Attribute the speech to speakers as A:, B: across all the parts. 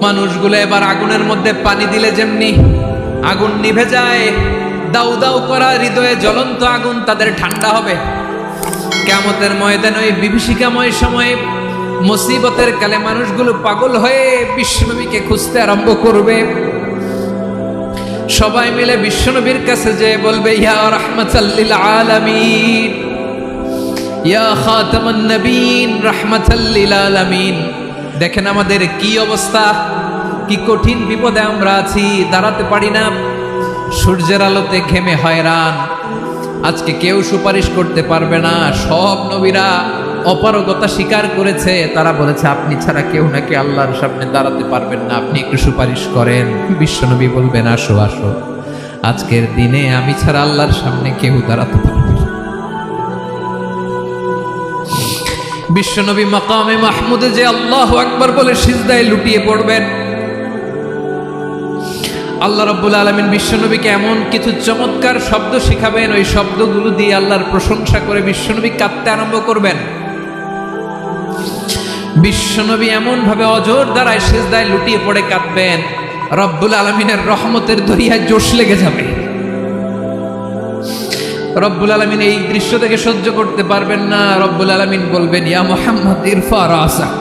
A: মানুষগুলো এবার আগুনের মধ্যে পানি দিলে যেমনি আগুন নিভে যায়, দাউ দাউ করা হৃদয়ে জ্বলন্ত আগুন তাদের ঠান্ডা হবে। কিয়ামতের ময়দানে ওই বিভীষিকাময় সময়ে মুসিবতের কালে মানুষগুলো পাগল হয়ে বিশ্বনবীকে খুঁজতে আরম্ভ করবে। সবাই মিলে বিশ্বনবীর কাছে যে বলবে, ইয়া রাহমাতাল লিল আলামিন, ইয়া খাতামান নবীন, রাহমাতাল লিল আলামিন। দেখেন আমাদের কি অবস্থা, কি কঠিন বিপদে আমরা আছি, দাঁড়াতে পারি না, সূর্যের আলোতে ঘেমে হয়রান। আজকে কেউ সুপারিশ করতে পারবে না। সব নবীরা অপারগতা স্বীকার করেছে, তারা বলেছে আপনি ছাড়া কেউ নাকি আল্লাহর সামনে দাঁড়াতে পারবেন না, আপনি একটু সুপারিশ করেন। বিশ্বনবী বলবেন, আসো আসো, আজকের দিনে আমি ছাড়া আল্লাহর সামনে কেউ দাঁড়াতে পারবে না। বিশ্বনবী মাকামে মাহমুদে যে আল্লাহু আকবার বলে সিজদায় লুটিয়ে পড়বেন। আল্লাহ রাব্বুল আলামিন বিশ্বনবীকে এমন কিছু চমৎকার শব্দ শিখাবেন, ওই শব্দগুলো দিয়ে আল্লাহর প্রশংসা করে বিশ্বনবী কাঁদতে আরম্ভ করবেন। বিশ্বনবী এমন ভাবে অজর দ্বারায় সিজদায় লুটিয়ে পড়ে কাঁদবেন, রব্বুল আলামিনের রহমতের দরিয়ায় জোশ লেগে যাবে। রব্বুল আলামিন এই দৃশ্য থেকে সহ্য করতে পারবেন না। রব্বুল আলামিন বলবেন, ইয়া মুহাম্মদ ইরফা রাসাক,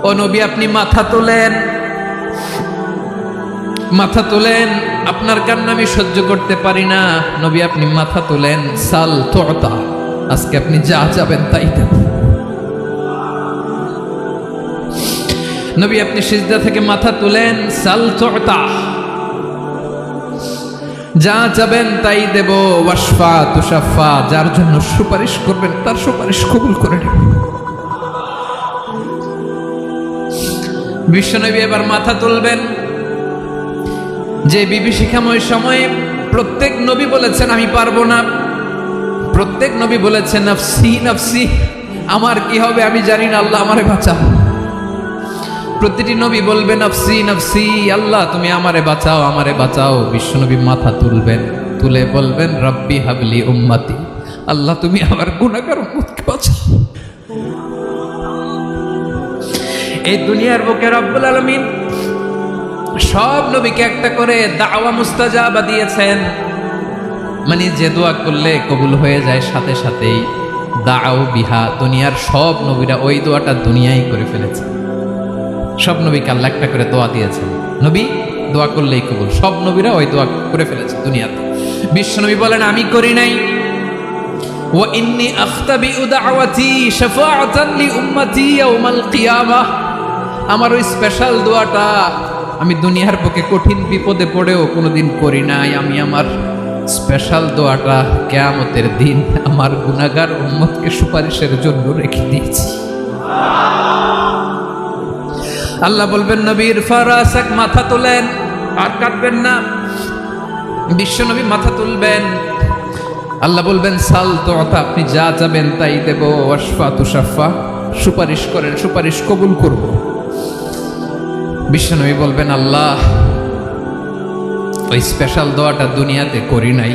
A: ও নবী আপনি মাথা তোলেন, মাথা তোলেন, আপনার কান্না আমি সহ্য করতে পারি না। নবী আপনি মাথা তোলেন, সাল তুতা, আজকে আপনি যা চাবেন তাই দেব। নবী আপনি সিজদা থেকে মাথা তুলেন, সাল তুতা, যা চাবেন তাই দেব। ওয়াশফা তুশাফা, যার জন্য সুপারিশ করবেন তার সুপারিশ কবুল করে নেব। বিশ্বনবী এবার মাথা তুলবেন। যে বিভীষিকাময় সময়ে প্রত্যেক নবী বলেছেন আমি পারবো না, প্রত্যেক নবী বলেছেন নফসি নফসি, আমার কি হবে আমি জানি না, আল্লাহ আমারে বাঁচাও। প্রতিটি নবী বলবে নফসি নফসি, আল্লাহ তুমি আমারে বাঁচাও, আমারে বাঁচাও। বিশ্বনবী মাথা তুলবেন, তুলে বলবেন রব্বি হাবলি উম্মতি, আল্লাহ তুমি আমার গুনাহগার উম্মতকে বাঁচাও। এই দুনিয়ার বুকে রব্বুল আলামিন সব নবীকে একটা করে দাওয়া মুস্তাজাবা দিয়েছেন, মানে যে দোয়া করলে কবুল হয়ে যায় সাথে সাথেই। দাও বিহা, দুনিয়ার সব নবীরা ওই দোয়াটা দুনিয়ায় করে ফেলেছে। সব নবীকে আল্লাহ একটা করে দোয়া দিয়েছেন, নবী দোয়া করলেই কবুল। সব নবীরা ওই দোয়া করে ফেলেছে দুনিয়াতে। বিশ্বনবী বলেন আমি করি নাই। ওয়া ইন্নী আখতাবিউ দাওয়াতি শাফাআতান লি উম্মতি ইয়াউমাল কিয়ামাহ, আমার ওই স্পেশাল দোয়াটা আমি দুনিয়ার বুকে কঠিন বিপদে পড়েও কোনোদিন করি নাই। আমি আমার স্পেশাল দোয়াটা কিয়ামতের দিন আমার গুনাহগার উম্মতকে সুপারিশের জন্য রেখে দিয়েছি। আল্লাহ বলবেন নবী ইরফা রাসাক, মাথা তোলেন, আর কাটবেন না। বিশ্বনবী মাথা তুলবেন, আল্লাহ বলবেন সাল তুতা, আপনি যা চাবেন তাই দেব। ওয়াশফা তুশাফা, সুপারিশ করেন, সুপারিশ কবুল করব। বিশ্বনবী বলবেন আল্লাহ ওই স্পেশাল দোয়াটা দুনিয়াতে করি নাই,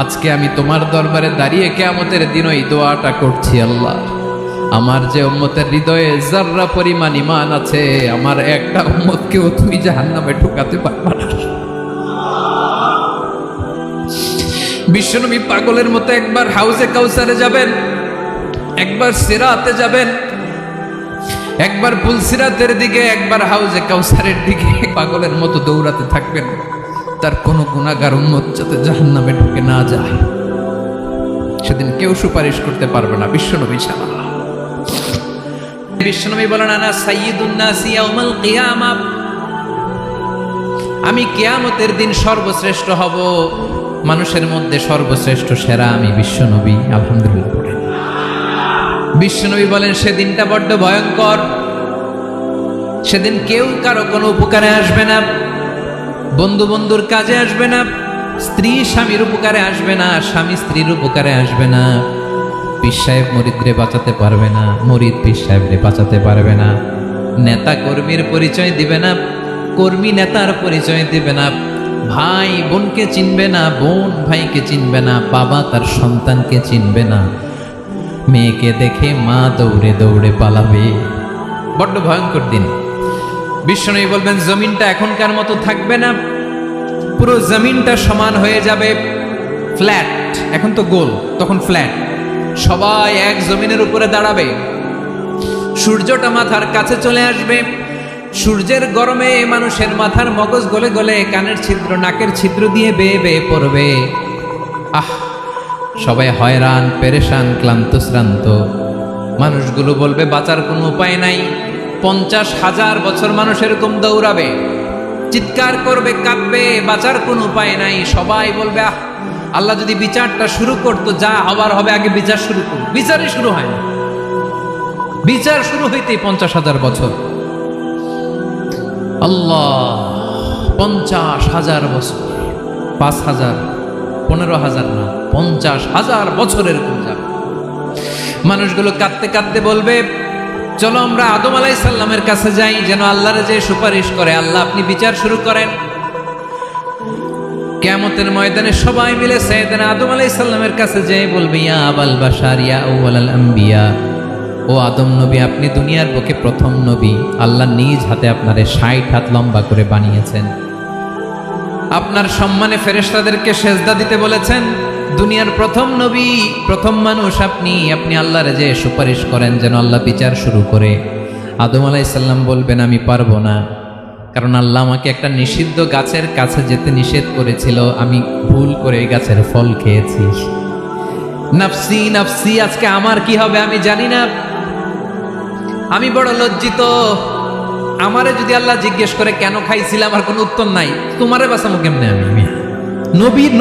A: আজকে আমি তোমার দরবারে দাঁড়িয়ে কিয়ামতের দিন ওই দোয়াটা করছি। আল্লাহ আমার যে উম্মতের হৃদয়ে যাররা পরিমাণ ঈমান আছে, আমার একটা উম্মতকেও তুমি জাহান্নামে ঢোকাতে পারবে না। বিশ্বনবী পাগলের মতো একবার হাউজে কাউসারে যাবেন, একবার সিরাতে যাবেন, একবার পুলসিরাতের দিকে, একবার হাউজে কাউসারের দিকে পাগলের মতো দৌড়াতে থাকবেন। তার কোনো গুনাহগার উম্মত যাতে জাহান্নামে ঢুকে না যায়। সেদিন কেউ সুপারিশ করতে পারবে না বিশ্বনবী ছাড়া। বিশ্বনবী বলেন আনা সাইয়্যিদুন নাসি ইয়াউমাল কিয়ামাহ, আমি কিয়ামতের দিন সর্বশ্রেষ্ঠ হব, মানুষের মধ্যে সর্বশ্রেষ্ঠ সেরা আমি বিশ্বনবী। আলহামদুলিল্লাহ। বিশ্বনবী বলেন সেদিনটা বড্ড ভয়ঙ্কর, সেদিন কেউ কারো কোনো উপকারে আসবে না, বন্ধু বন্ধুর কাজে আসবে না, স্ত্রী স্বামীর উপকারে আসবে না, স্বামী স্ত্রীর উপকারে আসবে না, পীর সাহেব মুরিদরে বাঁচাতে পারবে না, মুরিদ পীর সাহেবরে বাঁচাতে পারবে না, নেতা কর্মীর পরিচয় দিবে না, কর্মী নেতার পরিচয় দিবে না, ভাই বোনকে চিনবে না, বোন ভাইকে চিনবে না, বাবা তার সন্তানকে চিনবে না, মেয়েকে দেখে মা দৌড়ে দৌড়ে পালাবে, বড্ড ভয়ঙ্কর দিন। বিশ্বনবী বলবেন জমিনটা এখনকার মতো থাকবে না, পুরো জমিনটা সমান হয়ে যাবে, ফ্ল্যাট। এখন তো গোল, তখন ফ্ল্যাট। সবাই এক জমিনের উপরে দাঁড়াবে, সূর্যটা মাথার কাছে চলে আসবে। সূর্যের গরমে মানুষের মাথার মগজ গলে গলে কানের ছিদ্র, নাকের ছিদ্র দিয়ে বেয়ে বেয়ে পড়বে। সবাই হয়রান, পেরেশান, ক্লান্ত শ্রান্ত। মানুষগুলো বলবে বাঁচার কোনো উপায় নাই। 50,000 বছর মানুষ এরকম দৌড়াবে, চিৎকার করবে, কাঁদবে, বাঁচার কোনো উপায় নাই। সবাই বলবে আল্লাহ যদি বিচারটা শুরু করতো, যা হবার হবে, আগে বিচার শুরু করুন। বিচারই শুরু হয় না, বিচার শুরু হইতেই 50,000 বছর। আল্লাহ, 50,000 বছর, 5,000, 15,000 না, 50,000 বছর এরকম যাবে। মানুষগুলো কাঁদতে কাঁদতে বলবে চলো আমরা আদম আলাইহিস সালামের কাছে যাই, যেন আল্লাহর যে সুপারিশ করে, আল্লাহ আপনি বিচার শুরু করেন। কিয়ামতের ময়দানে সবাই মিলে সাইয়েদনা আদম আলাইহিস সালামের কাছে যেয়ে বলবে ইয়া আবাল বাশার ইয়া আউয়ালাল আম্বিয়া, ও আদম নবী, আপনি দুনিয়ার বুকে প্রথম নবী। আল্লাহ নিজ হাতে আপনারে 60 হাত লম্বা করে বানিয়েছেন। আপনার সম্মানে ফেরেশতাদেরকে সেজদা দিতে বলেছেন। দুনিয়ার প্রথম নবী, প্রথম মানুষ আপনি। আপনি আল্লাহর যে সুপারিশ করেন যেন আল্লাহ বিচার শুরু করে। আদম আলাইহিস সালাম বলবেন আমি পারবো না, কারণ আল্লাহ আমাকে একটা নিষিদ্ধ গাছের কাছে যেতে নিষেধ করেছিল, আমি ভুল করে এই গাছের ফল খেয়েছি। নাফসি নাফসি, আজকে আমার কি হবে আমি জানি না, আমি বড় লজ্জিত। আমারে যদি আল্লাহ জিজ্ঞেস করে কেন খাইছিলাম, আমার কোনো উত্তর নাই। তোমারে বাঁচামো কেমনে আমি?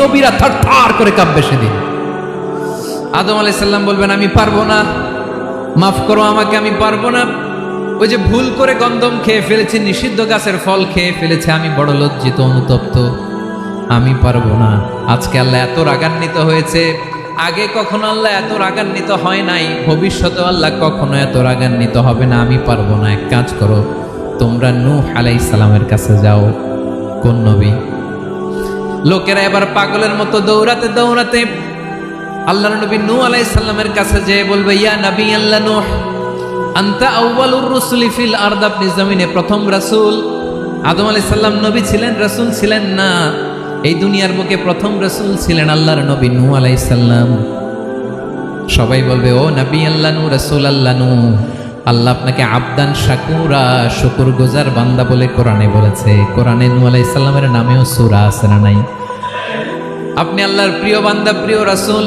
A: নবীরা থার থার করে কাঁপবে সেদিন। আদম আলাইহিস সালাম বলবেন আমি পারবো না, মাফ করো আমাকে, আমি পারবো না। ওই যে ভুল করে গন্ধম খেয়ে ফেলেছি, নিষিদ্ধ গাছের ফল খেয়ে ফেলেছে, আমি বড় লজ্জিত, অনুতপ্ত, আমি পারবো না। আজকে আল্লাহ এত রাগান্বিত হয়েছে, আগে কখনো আল্লাহ এত রাগান্বিত হয় নাই, ভবিষ্যতে আল্লাহ কখনো এত রাগান্বিত হবে না। আমি পারবো না। এক কাজ করো, তোমরা নূহ আলাইহিস সালামের কাছে যাও। কোন নবী? লোকেরা এবার পাগলের মতো দৌড়াতে দৌড়াতে আল্লাহর নবী নূহ আলাইহিস সালামের কাছে যেয়ে বলবে ইয়া নবী আল্লাহ নূহ, আনতা আউয়ালুর রুসুলি ফিল আরদ, আপনি জমিনে প্রথম রাসূল। আদম আলাইহিস সালাম নবী ছিলেন, রাসূল ছিলেন না। এই দুনিয়ার বুকে প্রথম রাসূল ছিলেন আল্লাহর নবী নূহ আলাইহিস সালাম। সবাই বলবে ও নবী আল্লাহ নূহ, রাসূল আল্লাহ নূহ, আল্লাহ আপনাকে আবদান শাকুরা, শুকরগুজার বান্দা বলে কোরআনে বলেছে। কোরআনে নূহ আলাইহিস সালামের নামেও সূরা আছে না নাই? আপনি আল্লাহর প্রিয় বান্দা, প্রিয় রাসূল।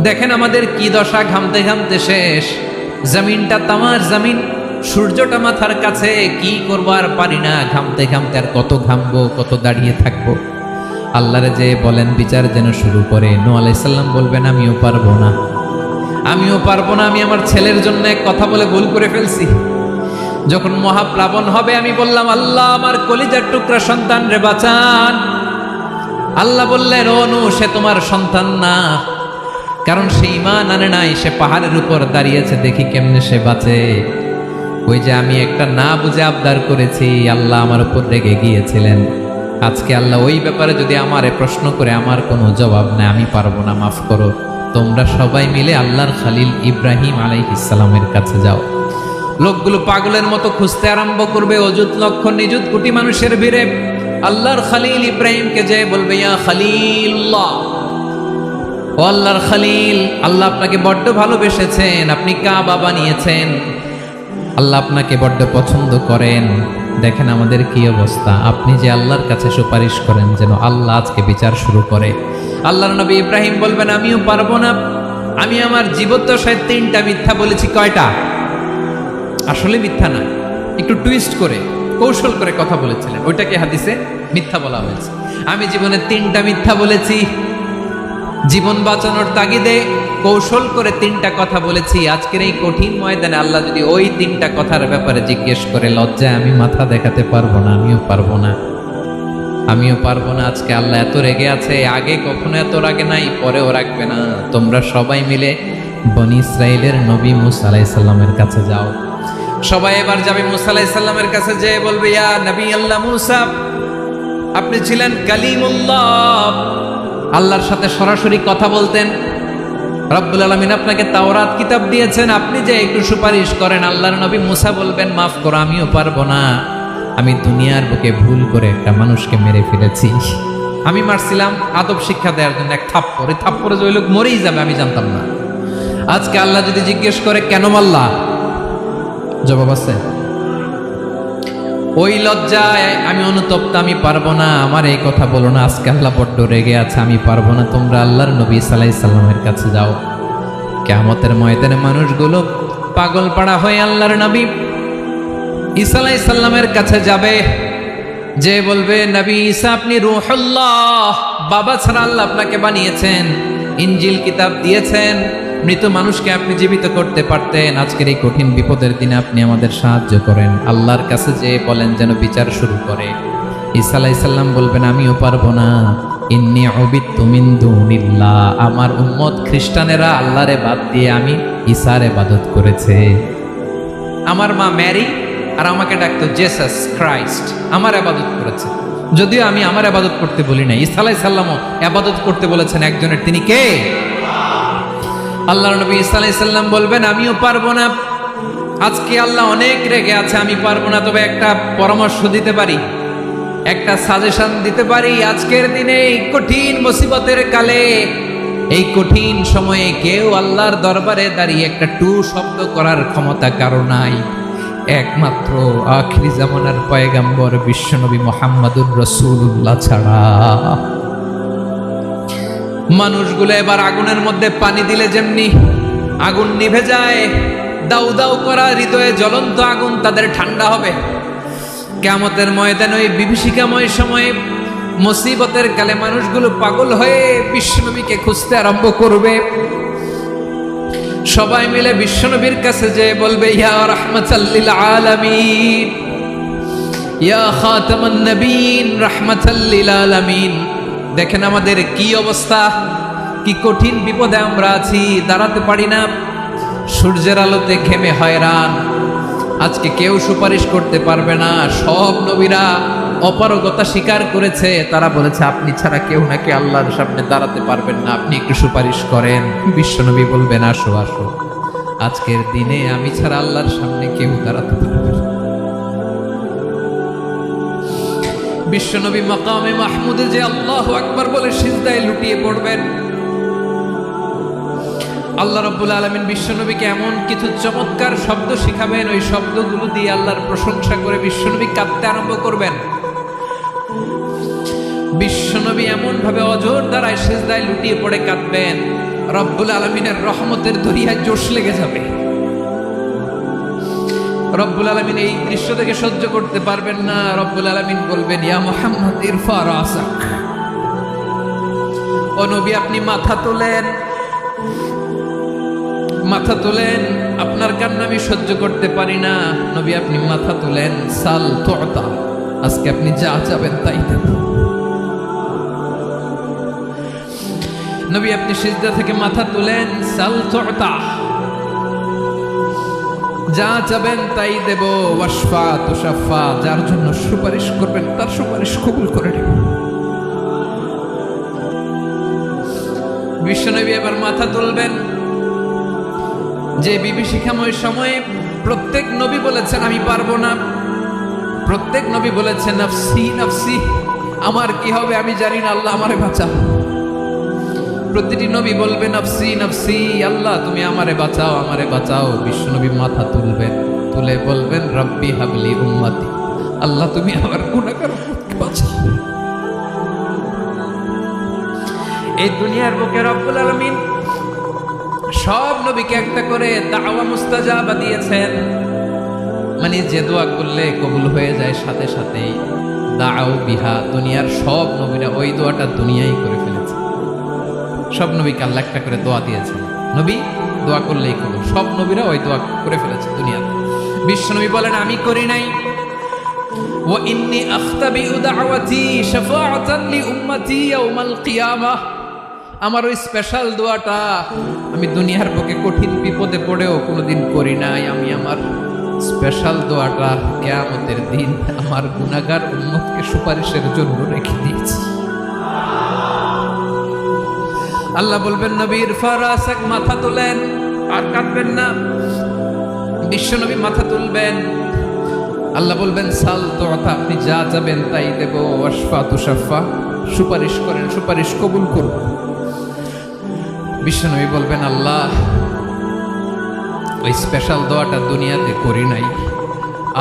A: দেখেন আমাদের কি দশা, ঘামতে ঘামতে শেষ। জমিনটা তামার জমিন, সূর্যটা মাথার কাছে, কি করবো আর পারি না, ঘামতে ঘামতে আর কত ঘামবো, কত দাঁড়িয়ে থাকবো। আল্লাহরে যে বলেন বিচার যেন শুরু করে। নূহ আলাইহিস সালাম বলবেন আমিও পারবো না, আমিও পারবো না। আমি আমার ছেলের জন্য এক কথা বলে ভুল করে ফেলছি। যখন মহাপ্লাবন হবে আমি বললাম আল্লাহ আমার কলিজার টুকরা সন্তান রে বাঁচান। আল্লাহ বললেন ও নূহ, সে তোমার সন্তান না, কারণ সে ঈমান আনে নাই, সে পাহাড়ের উপর দাঁড়িয়েছে, দেখি কেমনে সে বাঁচে। ওই যে আমি একটা না বুঝে আবদার করেছি, আল্লাহ আমার উপর রেগে গিয়েছিলেন। আজকে আল্লাহ ওই ব্যাপারে যদি আমারে প্রশ্ন করে, আমার কোনো জবাব নেই, আমি পারবো না, মাফ করো। তোমরা সবাই মিলে আল্লাহর খালিল ইব্রাহিম আলাইহিস সালামের কাছে যাও। লোকগুলো পাগলের মতো খুঁজতে আরম্ভ করবে, অযুত লক্ষ নিযুত কোটি মানুষের ভিড়ে আল্লাহর খালিল ইব্রাহিমকে যে বলবে ইয়া খালিলুল্লাহ, ও আল্লাহর খালিল, আল্লাহ আপনাকে বড্ড ভালোবেসেছেন, আপনি কাবা বানিয়েছেন, আল্লাহ আপনাকে বড্ড পছন্দ করেন। দেখেন আমাদের কি অবস্থা। আপনি যে আল্লাহর কাছে সুপারিশ করেন যেন আল্লাহ আজকে বিচার শুরু করে। আল্লাহর নবী ইব্রাহিম বলবেন আমিও পারবো না, আমি আমার জীবদ্দশায় 3টা মিথ্যা বলেছি। কয়টা? আসলে মিথ্যা না, একটু টুইস্ট করে কৌশল করে কথা বলেছিলেন, ওইটাকে হাদিসে মিথ্যা বলা হয়েছে। আমি জীবনে 3টা মিথ্যা বলেছি, জীবন বাঁচানোর তাগিদে কৌশল করে 3টা কথা বলেছি। আজকের এই কঠিন ময়দানে আল্লাহ যদি ওই 3টা কথার ব্যাপারে জিজ্ঞেস করে, লজ্জায় আমি মাথা দেখাতে পারবো না, আমিও পারবো না, আমিও পারবো না। আজকে আল্লাহ এত রেগে আছে, আগে কখনো এত রাগে নাই, পরেও রাখবে না। তোমরা সবাই মিলে বনি ইসরাইলের নবী মূসা আলাইহিস সালামের কাছে যাও। সবাই এবার যাবে মূসা আলাইহিস সালামের কাছে, যে বলবে ইয়া নবী আল্লাহ মূসা, আপনি ছিলেন কালিমুল্লাহ, আল্লাহর সাথে সরাসরি কথা বলতেন। রব্বুল আলামিন আপনাকে তাওরাত কিতাব দিয়েছেন, আপনি যে একটু সুপারিশ করেন। আল্লাহর নবী মুসা বলবেন, মাফ করো, আমিও পারবো না, আমি দুনিয়ার বুকে ভুল করে একটা মানুষকে মেরে ফেলেছি। আমি মারছিলাম আদব শিক্ষা দেওয়ার জন্য এক থাপ্পড়, এই থাপ্পড়ে যে ওই লোক মরেই যাবে আমি জানতাম না। আজকে আল্লাহ যদি জিজ্ঞেস করে কেন মারলা, জবাব আছে? ওই লজ্জায় আমি অনুতপ্ত, আমি পারবো না, আমার এই কথা বলো না। আজকে আল্লাহ বড্ড রেগে আছে, আমি পারবো না। তোমরা আল্লাহর নবী ঈসা আলাইহিস সালামের কাছে যাও। কিয়ামতের ময়দানে মানুষগুলো পাগল পাড়া হয়ে আল্লাহর নবী ঈসা আলাইহিস সালামের কাছে যাবে, যে বলবে, নবী ঈসা আপনি রূহুল্লাহ, বাবা ছাড়া আল্লাহ আপনাকে বানিয়েছেন, ইনজিল কিতাব দিয়েছেন, মৃত মানুষকে আপনি জীবিত করতে পারতেন। আজকের এই কঠিন বিপদের দিনে আপনি আমাদের সাহায্য করেন। আল্লাহর কাছে যে বলেন যেন বিচার শুরু করে। ঈসা আলাইহিস সালাম বলবেন, আমিও পারবো না, ইন্নী উবিদতু মিন দুনিল্লাহ, আমার উম্মত খ্রিস্টানেরা আল্লাহরে বাদ দিয়ে আমি ঈসার ইবাদত করেছে। আমার মা ম্যারি আর আমাকে ডাকতো জেসাস ক্রাইস্ট, আমার ইবাদত করেছে। যদিও আমি আমার ইবাদত করতে বলি না, ঈসা আলাইহিস সালামও ইবাদত করতে বলেছেন একজনের, তিনি কে? আল্লাহর নবী ঈসা আলাইহিস সালাম বলবেন, আমিও পারবো না। আজকে আল্লাহ অনেক রেগে আছে, আমি পারবো না। তবে একটা পরামর্শ দিতে পারি, একটা সাজেশন দিতে পারি। আজকের দিনে এই কঠিন মুসিবতের কালে, এই কঠিন সময়ে কেউ আল্লাহর দরবারে দাঁড়িয়ে একটা টু শব্দ করার ক্ষমতা কারো নাই, একমাত্র আখিরি জামানার পয়গম্বর বিশ্বনবী মুহাম্মদুর রাসূলুল্লাহ ছাড়া। মানুষগুলো এবার আগুনের মধ্যে পানি দিলে যেমনি আগুন নিভে যায়, দাউ দাউ করা হৃদয়ে জ্বলন্ত আগুন তাদের ঠান্ডা হবে। কিয়ামতের ময়দানে ওই বিভীষিকাময় সময়ে মুসিবতের কালে মানুষগুলো পাগল হয়ে বিশ্বনবীকে খুঁজতে আরম্ভ করবে। সবাই মিলে বিশ্বনবীর কাছে যে বলবে, ইয়া রাহমাতাল লিল আলামিন, ইয়া খাতামান নবীন, রাহমাতাল লিল আলামিন। দেখেন আমাদের কি অবস্থা, কি কঠিন বিপদে আমরা আছি, দাঁড়াতে পারি না, সূর্যের আলোতে ঘেমে হয়রান। আজকে কেউ সুপারিশ করতে পারবে না। সব নবীরা অপারগতা স্বীকার করেছে, তারা বলেছে আপনি ছাড়া কেউ নাকি আল্লাহর সামনে দাঁড়াতে পারবেন না, আপনি একটু সুপারিশ করেন। বিশ্বনবী বলবেন, আসো আসো, আজকের দিনে আমি ছাড়া আল্লাহর সামনে কেউ দাঁড়াতে পারবে না। বিশ্বনবী মাকামে মাহমুদে যে আল্লাহু আকবার বলে সিজদায় লুটিয়ে পড়বেন। আল্লাহ রাব্বুল আলামিন বিশ্বনবীকে এমন কিছু চমৎকার শব্দ শিখাবেন, ওই শব্দগুলো দিয়ে আল্লাহর প্রশংসা করে বিশ্বনবী কাঁদতে আরম্ভ করবেন। বিশ্বনবী এমন ভাবে অজর দ্বারায় সিজদায় লুটিয়ে পড়ে কাঁদবেন, রব্বুল আলামিনের রহমতের দরিয়ায় জোশ লেগে যাবে। রব্বুল আলামিন এই দৃশ্য থেকে সহ্য করতে পারবেন না। রব্বুল আলামিন বলবেন, ইয়া মুহাম্মদ ইরফা রাসাক, ও নবী আপনি মাথা তোলেন, মাথা তোলেন, আপনার কান্না আমি সহ্য করতে পারি না। নবী আপনি মাথা তোলেন, সাল তুতা, আজকে আপনি যা চাবেন তাই দেব। নবী আপনি সিজদা থেকে মাথা তুলেন, সাল তুতা, যা চাবেন তাই দেব। ওয়াশফা তুশাফা, যার জন্য সুপারিশ করবেন তার সুপারিশ কবুল করে নেব। বিশ্বনবী এবার মাথা তুলবেন। যে বিভীষিকাময় সময়ে প্রত্যেক নবী বলেছেন আমি পারবো না, প্রত্যেক নবী বলেছেন নফসি নফসি, আমার কি হবে আমি জানি না, আল্লাহ আমারে বাঁচাও। প্রতিটি নবী বলবে নফসি নফসি, আল্লাহ তুমি আমারে বাঁচাও, আমারে বাঁচাও। বিশ্বনবী মাথা তুলবেন, তুলে বলবেন রব্বি হাবলি উম্মতি, আল্লাহ তুমি আমার গুনাহগার উম্মতকে বাঁচাও। এই দুনিয়ার বুকে রব্বুল আলামিন সব নবীকে একটা করে দাওয়া মুস্তাজাবা দিয়েছেন, মানে যে দোয়া করলে কবুল হয়ে যায় সাথে সাথেই। দাও বিহা, দুনিয়ার সব নবীরা ওই দোয়াটা দুনিয়ায় করে ফেলেছে। সব নবীকে আল্লাহ একটা করে দোয়া দিয়েছেন, নবী দোয়া করলেই কবুল। সব নবীরা ওই দোয়া করে ফেলেছে দুনিয়াতে। বিশ্বনবী বলেন আমি করি নাই। ওয়া ইন্নী আখতাবিউ দাওয়াতি শাফাআতান লি উম্মতি ইয়াউমাল কিয়ামাহ, আমার ওই স্পেশাল দোয়াটা আমি দুনিয়ার বুকে কঠিন বিপদে পড়েও কোনোদিন করি নাই। আমি আমার স্পেশাল দোয়াটা কিয়ামতের দিন আমার গুনাহগার উম্মতকে সুপারিশের জন্য রেখে দিয়েছি। আল্লাহ বলবেন নবীর ফারাসাক, মাথা তোলেন, আর কাঁদবেন না। বিশ্ব নবী মাথা তুলবেন। আল্লাহ বলবেন সাল তোতা, আপনি যা যাবেন তাই দেব। ওয়াশফা তুশাফা, সুপারিশ করেন, সুপারিশ কবুল করব। বিশ্ব নবী বলবেন আল্লাহ, ওই স্পেশাল দোয়াটা দুনিয়াতে করি নাই,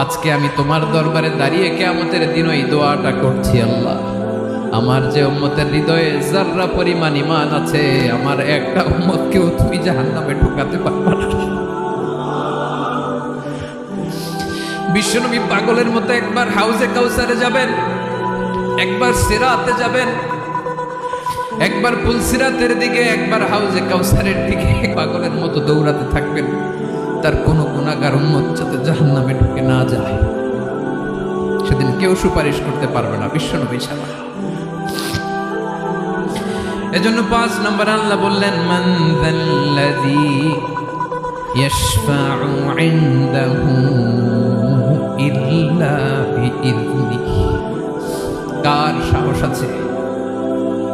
A: আজকে আমি তোমার দরবারে দাঁড়িয়ে কিয়ামতের দিন ওই দোয়াটা করছি। আল্লাহ, আমার যে উম্মতের হৃদয়ে যাররা পরিমাণ ঈমান আছে, আমার একটা উম্মতকেও তুমি জাহান্নামে ঢুকাতে পারবে না। বিশ্বনবী পাগলের মতো একবার হাউজে কাউসারে যাবেন, একবার সিরাতে যাবেন, একবার পুলসিরাতের দিকে, একবার হাউজে কাউসারের দিকে পাগলের মতো দৌড়াতে থাকবেন। তার কোনো গুনাহগার উম্মত যাতে জাহান্নামে ঢুকে না যায়, সেদিন কেউ সুপারিশ করতে পারবে না বিশ্বনবী ছাড়া। এজন্য 5 নম্বর আল্লাহ বললেন মান যাল্লাযী ইয়াশফাউ ইনদাহু ইল্লা বিইযনিহি। কার সাহস আছে,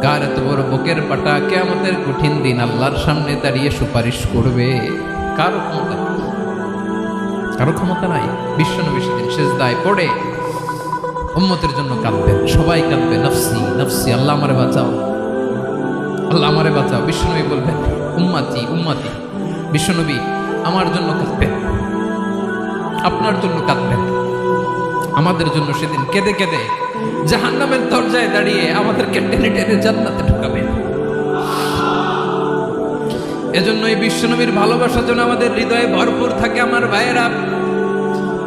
A: কার এত বড় বুকের পাটা কিয়ামতের কঠিন দিন আল্লাহর সামনে দাঁড়িয়ে সুপারিশ করবে? কারো ক্ষমতা নেই, কারো ক্ষমতা নাই। বিশ্বনবী সেদিন সিজদায় পড়ে উম্মতের জন্য কাঁদবেন, সবাই কাঁদবে, নফসি নফসি, আল্লাহ আমারে বাঁচাও, আল্লাহ আমারে বাঁচাও। বিশ্বনবী বলবেন উম্মতি উম্মতি। বিশ্বনবী আমার জন্য কাঁদবেন, আপনার জন্য কাঁদবেন, আমাদের জন্য সেদিন কেঁদে কেঁদে জাহান্নামের দরজায় দাঁড়িয়ে আমাদেরকে টেনে টেনে জান্নাতে ঢুকাবেন। এজন্য এই বিশ্বনবীর ভালোবাসা যেন আমাদের হৃদয়ে ভরপুর থাকে। আমার ভাইয়েরা,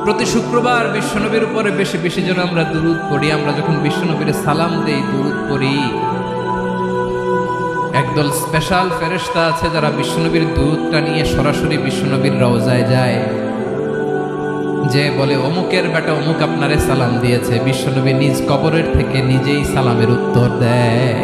A: প্রতি শুক্রবার বিশ্বনবীর উপরে বেশি বেশি যেন আমরা দুরূদ পড়ি। আমরা যখন বিশ্বনবীর সালাম দেই, দুরূদ পড়ি, একদল স্পেশাল ফেরেশতা আছে যারা বিশ্বনবীর দুরূদটা নিয়ে সরাসরি বিশ্বনবীর রওজায় যায়, যে বলে অমুকের বেটা অমুক আপনারে সালাম দিয়েছে। বিশ্বনবী নিজ কবরের থেকে নিজেই সালামের উত্তর দেয়।